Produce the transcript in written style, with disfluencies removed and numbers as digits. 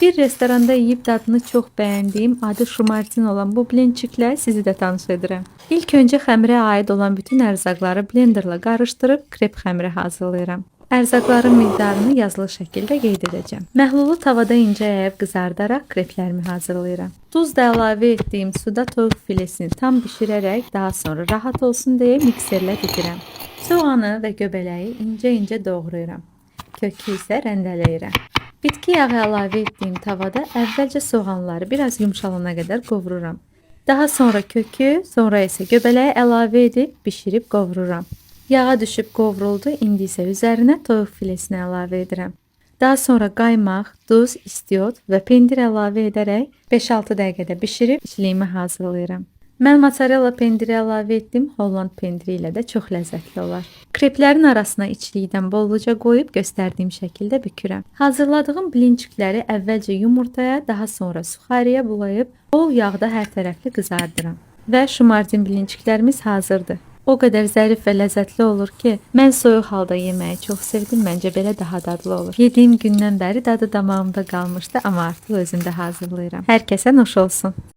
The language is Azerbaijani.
Bir restoranda yeyib dadını çox bəyəndiyim adı şumartin olan bu blinçiklə sizi də tanış edirəm. İlk öncə xəmirə aid olan bütün ərzaqları blenderla qarışdırıb krep xəmiri hazırlayıram. Ərzaqların miqdarını yazılı şəkildə qeyd edəcəm. Məhlulu tavada incə yayıb qızardaraq kreplərimi hazırlayıram. Duz da əlavə etdiyim suda toyuq filesini tam bişirərək daha sonra rahat olsun deyə mikserlə didirəm. Soğanı və göbələyi incə-incə doğrayıram. Kökü isə rəndələyirəm. Bitki yağı əlavə etdiyim tavada əvvəlcə soğanları biraz yumşalana qədər qovururam. Daha sonra kökü, sonra isə göbələyi əlavə edib bişirib qovururam. Yağa düşüb qovruldu, indi isə üzərinə toyuq filesini əlavə edirəm. Daha sonra qaymaq, duz, istiot və pendir əlavə edərək 5-6 dəqiqədə bişirib içliyimi hazırlayıram. Mən mozzarella pendiri əlavə etdim, Holland pendiri ilə də çox ləzzətli olar. Kreplərin arasına içlikdən bolluca qoyub göstərdiyim şəkildə bükürəm. Hazırladığım blinçikləri əvvəlcə yumurtaya, daha sonra suxariyə bulayıb bol yağda hər tərəfli qızardıram. Və şumartin blinçiklərimiz hazırdır. O qədər zərif və ləzzətli olur ki, mən soyuq halda yeməyi çox sevdim, məncə belə daha dadlı olur. Yediyim gündən bəri dadı damağımda qalmışdı, amma artıq özümdə hazırlayıram. Hər kəsə nuş olsun.